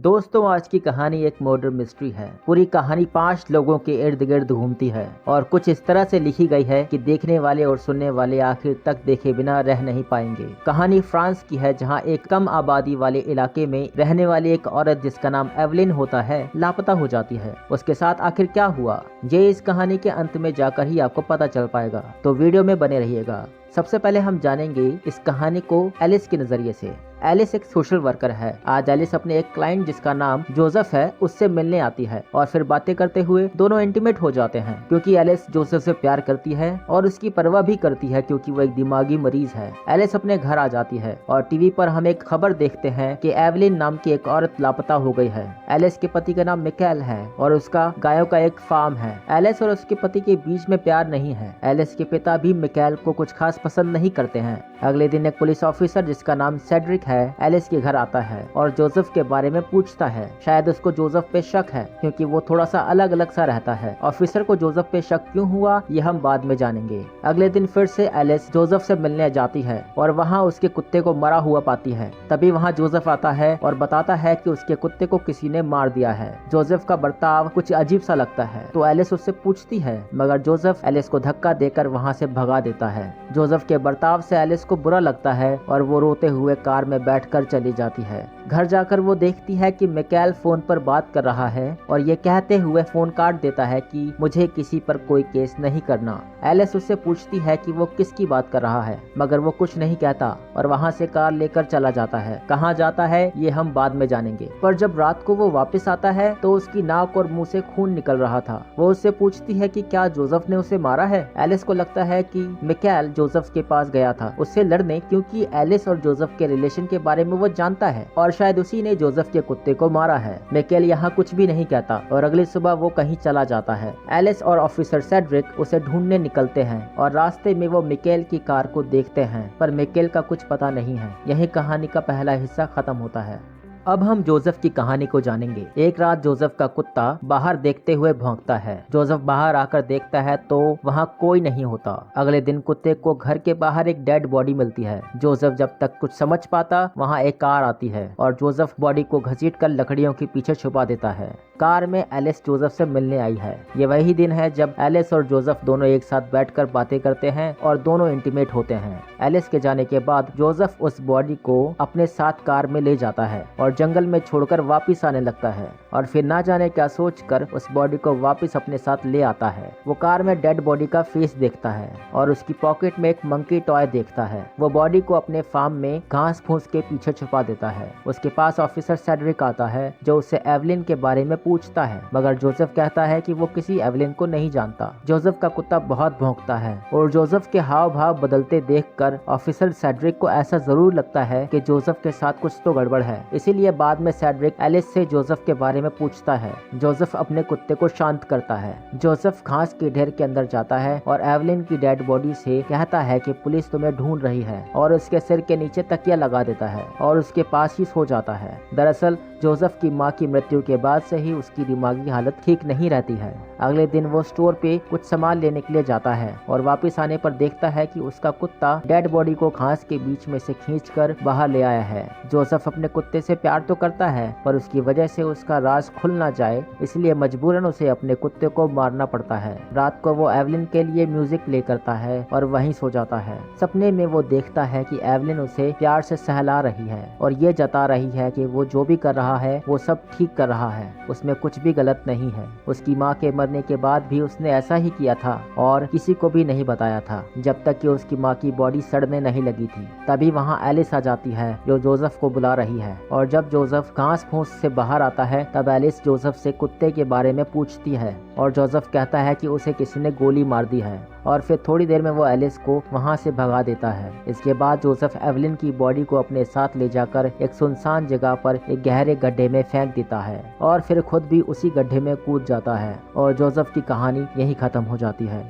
दोस्तों, आज की कहानी एक मर्डर मिस्ट्री है। पूरी कहानी 5 लोगों के इर्द गिर्द घूमती है और कुछ इस तरह से लिखी गई है कि देखने वाले और सुनने वाले आखिर तक देखे बिना रह नहीं पाएंगे। कहानी फ्रांस की है, जहां एक कम आबादी वाले इलाके में रहने वाली एक औरत जिसका नाम एवलिन होता है लापता हो जाती है। उसके साथ आखिर क्या हुआ, ये इस कहानी के अंत में जाकर ही आपको पता चल पाएगा, तो वीडियो में बने रहिएगा। सबसे पहले हम जानेंगे इस कहानी को एलिस के नजरिए से। एलिस एक सोशल वर्कर है। आज एलिस अपने एक क्लाइंट जिसका नाम जोसेफ है उससे मिलने आती है और फिर बातें करते हुए दोनों इंटीमेट हो जाते हैं, क्योंकि एलिस जोसेफ से प्यार करती है और उसकी परवाह भी करती है क्योंकि वो एक दिमागी मरीज है। एलिस अपने घर आ जाती है और टीवी पर हम एक खबर देखते हैं कि एवलिन नाम की एक औरत लापता हो गई है। एलिस के पति का नाम मिकाएल है और उसका गायों का एक फार्म है। एलिस और उसके पति के बीच में प्यार नहीं है। एलिस के पिता भी मिकाएल को कुछ खास पसंद नहीं करते हैं। अगले दिन एक पुलिस ऑफिसर जिसका नाम सेड्रिक है एलिस के घर आता है और जोसेफ के बारे में पूछता है। शायद उसको जोसेफ पे शक है क्योंकि वो थोड़ा सा अलग अलग सा रहता है। ऑफिसर को जोसेफ पे शक क्यों हुआ ये हम बाद में जानेंगे। अगले दिन फिर से एलिस जोसेफ से मिलने जाती है और वहाँ उसके कुत्ते को मरा हुआ पाती है। तभी वहाँ जोसेफ आता है और बताता है कि उसके कुत्ते को किसी ने मार दिया है। जोसेफ का बर्ताव कुछ अजीब सा लगता है तो एलिस उससे पूछती है, मगर जोसेफ एलिस को धक्का देकर वहाँ से भगा देता है। जोसेफ के बर्ताव से एलिस को बुरा लगता है और वो रोते हुए कार में बैठकर चली जाती है। घर जाकर वो देखती है कि मिकाएल फोन पर बात कर रहा है और ये कहते हुए फोन काट देता है कि मुझे किसी पर कोई केस नहीं करना। एलिस उससे पूछती है कि वो किसकी बात कर रहा है, मगर वो कुछ नहीं कहता और वहाँ से कार लेकर चला जाता है। कहाँ जाता है ये हम बाद में जानेंगे। पर जब रात को वो वापस आता है तो उसकी नाक और मुंह से खून निकल रहा था। वो उससे पूछती है कि क्या जोसेफ ने उसे मारा है। एलिस को लगता है कि मिकाएल जोसेफ के पास गया था उससे लड़ने, क्योंकि एलिस और जोसेफ के रिलेशन के बारे में वो जानता है और शायद उसी ने जोसेफ के कुत्ते को मारा है। मिकाएल यहाँ कुछ भी नहीं कहता और अगली सुबह वो कहीं चला जाता है। एलिस और ऑफिसर सेड्रिक उसे ढूंढने निकलते हैं और रास्ते में वो मिकाएल की कार को देखते हैं, पर मिकाएल का कुछ पता नहीं है। यही कहानी का पहला हिस्सा खत्म होता है। अब हम जोसेफ की कहानी को जानेंगे। एक रात जोसेफ का कुत्ता बाहर देखते हुए भौंकता है। जोसेफ बाहर आकर देखता है तो वहाँ कोई नहीं होता। अगले दिन कुत्ते को घर के बाहर एक डेड बॉडी मिलती है। जोसेफ जब तक कुछ समझ पाता वहाँ एक कार आती है और जोसेफ बॉडी को घसीटकर लकड़ियों के पीछे छुपा देता है। कार में एलिस जोसेफ से मिलने आई है। ये वही दिन है जब एलिस और जोसेफ दोनों एक साथ बैठकर बातें करते हैं और दोनों इंटीमेट होते हैं। एलिस के जाने के बाद जोसेफ उस बॉडी को अपने साथ कार में ले जाता है और जंगल में छोड़कर वापस आने लगता है और फिर ना जाने क्या सोचकर उस बॉडी को वापस अपने साथ ले आता है। वो कार में डेड बॉडी का फेस देखता है और उसकी पॉकेट में एक मंकी टॉय देखता है। वो बॉडी को अपने फार्म में घास फूस के पीछे छुपा देता है। उसके पास ऑफिसर सेड्रिक आता है जो उससे एवलिन के बारे में पूछता है, मगर जोसेफ कहता है कि वो किसी एवलिन को नहीं जानता। जोसेफ का कुत्ता बहुत भौंकता है और जोसेफ के हाव भाव बदलते देखकर ऑफिसर सेड्रिक को ऐसा जरूर लगता है कि जोसेफ के साथ कुछ तो गड़बड़ है। इसीलिए बाद में सेड्रिक एलिस से जोसेफ के बारे में पूछता है। जोसेफ अपने कुत्ते को शांत करता है। जोसेफ घास के ढेर के अंदर जाता है और एवलिन की डेड बॉडी से कहता है कि पुलिस तुम्हें ढूंढ रही है और उसके सिर के नीचे तकिया लगा देता है और उसके पास ही सो जाता है। दरअसल जोसेफ की मां की मृत्यु के बाद से ही उसकी दिमागी हालत ठीक नहीं रहती है। अगले दिन वो स्टोर पे कुछ सामान लेने के लिए जाता है और वापस आने पर देखता है कि उसका कुत्ता डेड बॉडी को घास के बीच में से खींचकर बाहर ले आया है। जोसेफ अपने कुत्ते से प्यार तो करता है पर उसकी वजह से उसका राज खुल ना जाए, इसलिए मजबूरन उसे अपने कुत्ते को मारना पड़ता है। रात को वो एवलिन के लिए म्यूजिक प्ले करता है और वहीं सो जाता है। सपने में वो देखता है कि एवलिन उसे प्यार से सहला रही है और ये जता रही है कि वो जो भी कर रहा है वो सब ठीक कर रहा है, उसमें कुछ भी गलत नहीं है। उसकी माँ के मरने के बाद भी उसने ऐसा ही किया था और किसी को भी नहीं बताया था जब तक कि उसकी माँ की बॉडी सड़ने नहीं लगी थी। तभी वहाँ एलिस आ जाती है जो जोसेफ को बुला रही है और जब जोसेफ घास फूस से बाहर आता है तब एलिस जोसेफ से कुत्ते के बारे में पूछती है और जोसेफ कहता है कि उसे किसी ने गोली मार दी है और फिर थोड़ी देर में वो एलिस को वहाँ से भगा देता है। इसके बाद जोसेफ एवलिन की बॉडी को अपने साथ ले जाकर एक सुनसान जगह पर एक गहरे गड्ढे में फेंक देता है और फिर खुद भी उसी गड्ढे में कूद जाता है और जोसेफ की कहानी यहीं खत्म हो जाती है।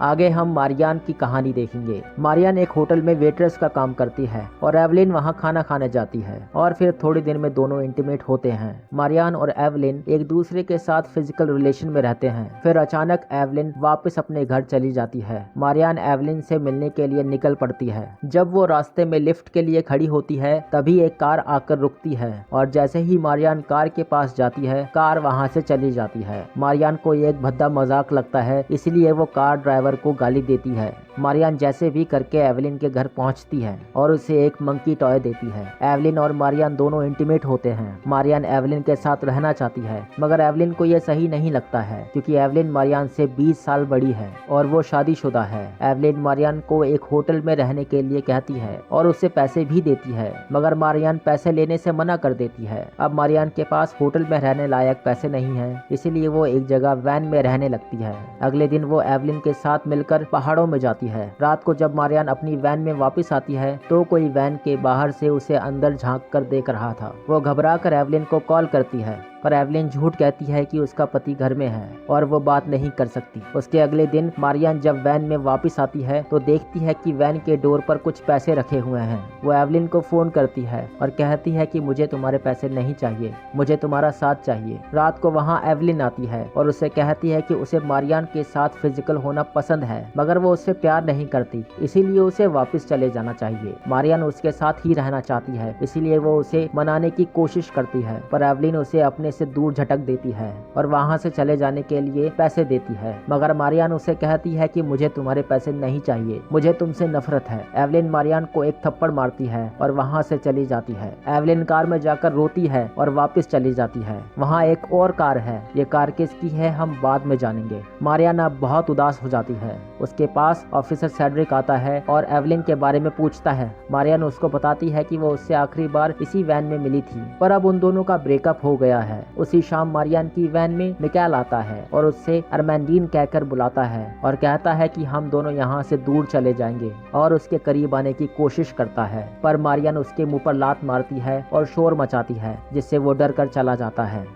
आगे हम मारियान की कहानी देखेंगे। मारियान एक होटल में वेट्रेस का काम करती है और एवलिन वहां खाना खाने जाती है और फिर थोड़ी देर में दोनों इंटीमेट होते हैं। मारियान और एवलिन एक दूसरे के साथ फिजिकल रिलेशन में रहते हैं। फिर अचानक एवलिन वापस अपने घर चली जाती है। मारियान एवलिन से मिलने के लिए निकल पड़ती है। जब वो रास्ते में लिफ्ट के लिए खड़ी होती है तभी एक कार आकर रुकती है और जैसे ही मारियान कार के पास जाती है कार वहां से चली जाती है। मारियान को एक भद्दा मजाक लगता है, इसलिए वो कार ड्राइवर को गाली देती है। मारियान जैसे भी करके एवलिन के घर पहुंचती है और उसे एक मंकी टॉय देती है। एवलिन और मारियान दोनों इंटीमेट होते हैं। मारियान एवलिन के साथ रहना चाहती है मगर एवलिन को यह सही नहीं लगता है क्योंकि एवलिन मारियान से 20 साल बड़ी है और वो शादीशुदा है। एवलिन मारियान को एक होटल में रहने के लिए कहती है और उसे पैसे भी देती है मगर मारियान पैसे लेने से मना कर देती है। अब मारियान के पास होटल में रहने लायक पैसे नहीं है, इसीलिए वो एक जगह वैन में रहने लगती है। अगले दिन वो एवलिन के साथ मिलकर पहाड़ों में जाती है। रात को जब मारियान अपनी वैन में वापस आती है तो कोई वैन के बाहर से उसे अंदर झांक कर देख रहा था। वो घबरा कर एवलिन को कॉल करती है पर एवलिन झूठ कहती है कि उसका पति घर में है और वो बात नहीं कर सकती। उसके अगले दिन मारियान जब वैन में वापस आती है तो देखती है कि वैन के डोर पर कुछ पैसे रखे हुए हैं। वो एवलिन को फोन करती है और कहती है कि मुझे तुम्हारे पैसे नहीं चाहिए, मुझे तुम्हारा साथ चाहिए। रात को वहाँ एवलिन आती है और उसे कहती है कि उसे मारियान के साथ फिजिकल होना पसंद है मगर वो उससे प्यार नहीं करती, इसीलिए उसे वापस चले जाना चाहिए। मारियान उसके साथ ही रहना चाहती है, इसीलिए वो उसे मनाने की कोशिश करती है पर एवलिन उसे अपने से दूर झटक देती है और वहां से चले जाने के लिए पैसे देती है मगर मारियान उसे कहती है कि मुझे तुम्हारे पैसे नहीं चाहिए, मुझे तुमसे नफरत है। एवलिन मारियान को एक थप्पड़ मारती है और वहां से चली जाती है। एवलिन कार में जाकर रोती है और वापस चली जाती है। वहाँ एक और कार है, ये कार किसकी है हम बाद में जानेंगे। मारियान अब बहुत उदास हो जाती है। उसके पास ऑफिसर सेड्रिक आता है और एवलिन के बारे में पूछता है। मारियान उसको बताती है कि वो उससे आखिरी बार इसी वैन में मिली थी पर अब उन दोनों का ब्रेकअप हो गया है। उसी शाम मारियान की वैन में मिकाएल आता है और उससे अरमांडीन कहकर बुलाता है और कहता है कि हम दोनों यहाँ से दूर चले जाएंगे और उसके करीब आने की कोशिश करता है पर मारियान उसके मुंह पर लात मारती है और शोर मचाती है जिससे वो डर कर चला जाता है।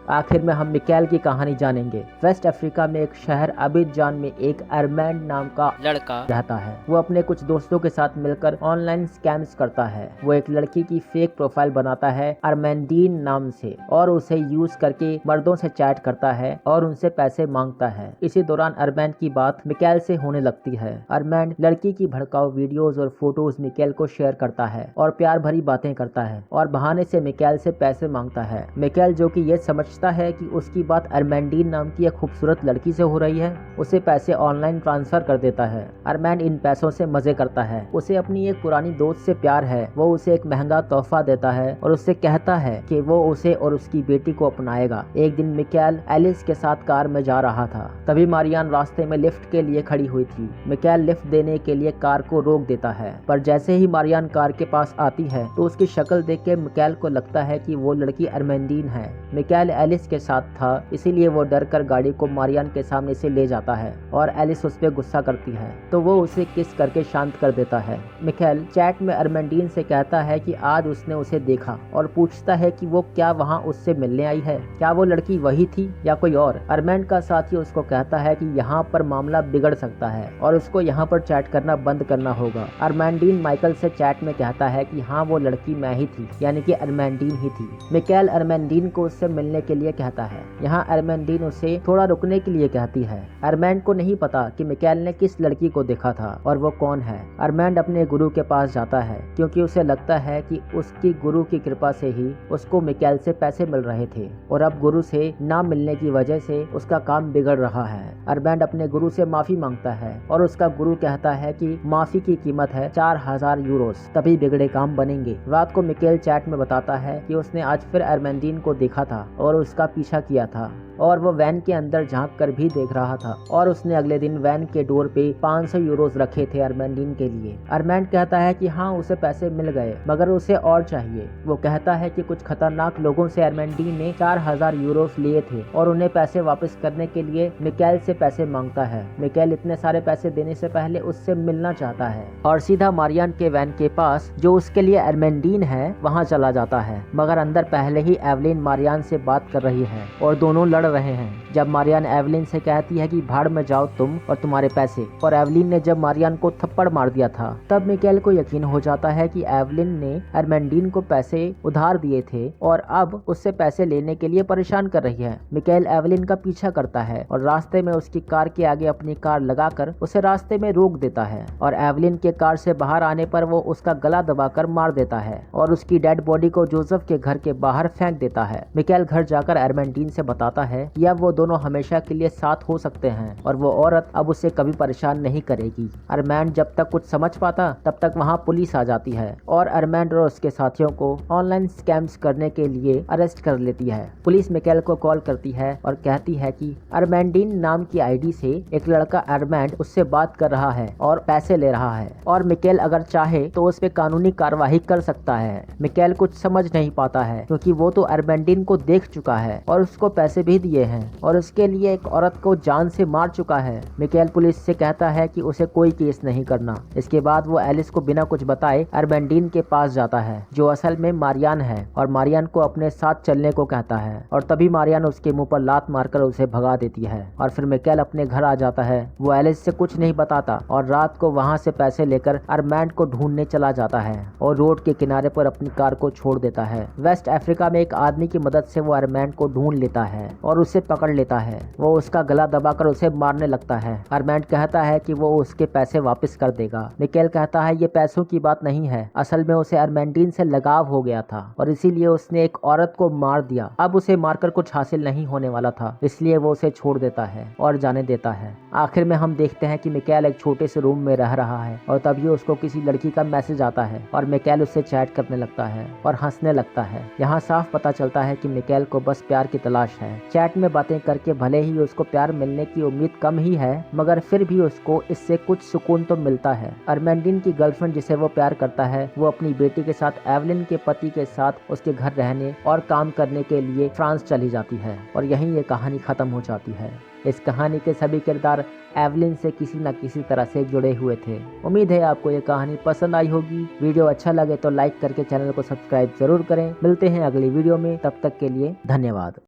आखिर में हम मिकाएल की कहानी जानेंगे। वेस्ट अफ्रीका में एक शहर अबिजान में एक अरमैंड नाम का लड़का रहता है। वो अपने कुछ दोस्तों के साथ मिलकर ऑनलाइन स्कैम्स करता है। वो एक लड़की की फेक प्रोफाइल बनाता है अरमांडीन नाम से और उसे यूज करके मर्दों से चैट करता है और उनसे पैसे मांगता है। इसी दौरान अरमैंड की बात मिकाएल से होने लगती है। अरमैंड लड़की की भड़काऊ वीडियोज और फोटोज मिकाएल को शेयर करता है और प्यार भरी बातें करता है और बहाने से मिकाएल से पैसे मांगता है। मिकाएल जो कि ये समझ है कि उसकी बात अरमांडीन नाम की एक खूबसूरत लड़की से हो रही है, उसे पैसे ऑनलाइन ट्रांसफर कर देता है। अरमैंड इन पैसों से मजे करता है। उसे अपनी एक पुरानी दोस्त से प्यार है। वो उसे एक महंगा तोहफा देता है और उससे कहता है कि वो उसे और उसकी बेटी को अपनाएगा। एक दिन मिकाएल एलिस के साथ कार में जा रहा था, तभी मारियान रास्ते में लिफ्ट के लिए खड़ी हुई थी। मिकाएल लिफ्ट देने के लिए कार को रोक देता है पर जैसे ही मारियान कार के पास आती है तो उसकी शक्ल देख के मिकाएल को लगता है कि वो लड़की अरमांडीन है। मिकाएल एलिस के साथ था, इसीलिए वो डर कर गाड़ी को मारियान के सामने से ले जाता है और एलिस उस पर गुस्सा करती है तो वो उसे किस करके शांत कर देता है। मिकाएल चैट में अरमांडीन से कहता है कि आज उसने उसे देखा और पूछता है कि वो क्या वहाँ उससे मिलने आई है, क्या वो लड़की वही थी या कोई और। अरमैंड का साथी उसको कहता है कि यहाँ पर मामला बिगड़ सकता है और उसको यहाँ पर चैट करना बंद करना होगा। अरमांडीन माइकल से चैट में कहता है कि हाँ वो लड़की मैं ही थी, यानी कि अरमांडीन ही थी। मिकाएल अरमांडीन को उससे मिलने के लिए कहता है। यहाँ अरमांडीन उसे थोड़ा रुकने के लिए कहती है। अरमैंड को नहीं पता कि मिकाएल ने किस लड़की को देखा था और वो कौन है। अरमैंड अपने गुरु के पास जाता है क्योंकि उसे लगता है कि उसकी गुरु की कृपा से ही उसको मिकाएल से पैसे मिल रहे थे और अब गुरु से ना मिलने की वजह से उसका काम बिगड़ रहा है। अरमैंड अपने गुरु से माफी मांगता है और उसका गुरु कहता है कि माफी की कीमत है 4000 यूरोस, तभी बिगड़े काम बनेंगे। रात को मिकाएल चैट में बताता है कि उसने आज फिर अरमांडीन को देखा था और उसका पीछा किया था और वो वैन के अंदर झांक कर भी देख रहा था और उसने अगले दिन वैन के डोर पे 500 यूरोस रखे थे अरमांडीन के लिए। अरमैंड कहता है कि हाँ उसे पैसे मिल गए मगर उसे और चाहिए। वो कहता है कि कुछ खतरनाक लोगों से अरमांडीन ने 4000 यूरोस लिए थे और उन्हें पैसे वापस करने के लिए मिकाएल से पैसे मांगता है। मिकाएल इतने सारे पैसे देने से पहले उससे मिलना चाहता है और सीधा मारियान के वैन के पास जो उसके लिए अरमांडीन है वहाँ चला जाता है मगर अंदर पहले ही एवलिन मारियान से बात कर रही है और दोनों लड़ रहे हैं जब मारियान एवलिन से कहती है कि भाड़ में जाओ तुम और तुम्हारे पैसे। और एवलिन ने जब मारियान को थप्पड़ मार दिया था तब मिकेल को यकीन हो जाता है कि एवलिन ने अरमेंडीन को पैसे उधार दिए थे और अब उससे पैसे लेने के लिए परेशान कर रही है। मिकेल एवलिन का पीछा करता है और रास्ते में उसकी कार के आगे अपनी कार लगाकर उसे रास्ते में रोक देता है और एवलिन के कार से बाहर आने पर वो उसका गला दबाकर मार देता है और उसकी डेड बॉडी को जोसेफ के घर के बाहर फेंक देता है। मिकेल घर जाकर अरमेंडीन से बताता है कि अब वो दोनों हमेशा के लिए साथ हो सकते हैं और वो औरत अब उसे कभी परेशान नहीं करेगी। अरमैंड जब तक कुछ समझ पाता तब तक वहाँ पुलिस आ जाती है और अरमैंड और उसके साथियों को ऑनलाइन स्कैम्स करने के लिए अरेस्ट कर लेती है। पुलिस मिकेल को कॉल करती है और कहती है कि अरमेंडीन नाम की आईडी से एक लड़का अरमैंड उससे बात कर रहा है और पैसे ले रहा है और मिकेल अगर चाहे तो उस पे कानूनी कार्यवाही कर सकता है। मिकेल कुछ समझ नहीं पाता है क्योंकि वो तो अरमेंडीन को देख चुका है और उसको पैसे भी दिए हैं और उसके लिए एक औरत को जान से मार चुका है। मिकेल पुलिस से कहता है कि उसे कोई केस नहीं करना। इसके बाद वो एलिस को बिना कुछ बताए अरमेंडीन के पास जाता है जो असल में मारियान है और मारियान को अपने साथ चलने को कहता है और तभी मारियान उसके मुंह पर लात मारकर उसे भगा देती है और फिर मिकेल अपने घर आ जाता है। वो एलिस से कुछ नहीं बताता और रात को वहाँ से पैसे लेकर अरमैंड को ढूंढने चला जाता है और रोड के किनारे पर अपनी कार को छोड़ देता है। वेस्ट अफ्रीका में एक आदमी की मदद से वो अरमैंड को ढूंढ लेता है और उसे पकड़ लेता है। वो उसका गला दबाकर उसे मारने लगता है। अरमैंड कहता है कि वो उसके पैसे वापस कर देगा। मिकेल कहता है ये पैसों की बात नहीं है, असल में उसे अरमेंडीन से लगाव हो गया था और इसीलिए उसने एक औरत को मार दिया। अब उसे मारकर कुछ हासिल नहीं होने वाला था, इसलिए वो उसे छोड़ देता है और जाने देता है। आखिर में हम देखते हैं कि मिकेल एक छोटे से रूम में रह रहा है और तभी उसको किसी लड़की का मैसेज आता है और मिकेल उससे चैट करने लगता है और हंसने लगता है। यहाँ साफ पता चलता है कि मिकेल को बस प्यार की तलाश है। चैट में बातें करके भले ही उसको प्यार मिलने की उम्मीद कम ही है मगर फिर भी उसको इससे कुछ सुकून तो मिलता है। अरमेंडीन की गर्लफ्रेंड जिसे वो प्यार करता है वो अपनी बेटी के साथ एवलिन के पति के साथ उसके घर रहने और काम करने के लिए फ्रांस चली जाती है और यहीं ये कहानी खत्म हो जाती है। इस कहानी के सभी किरदार एवलिन से किसी न किसी तरह से जुड़े हुए थे। उम्मीद है आपको ये कहानी पसंद आई होगी। वीडियो अच्छा लगे तो लाइक करके चैनल को सब्सक्राइब जरूर करें। मिलते हैं अगली वीडियो में, तब तक के लिए धन्यवाद।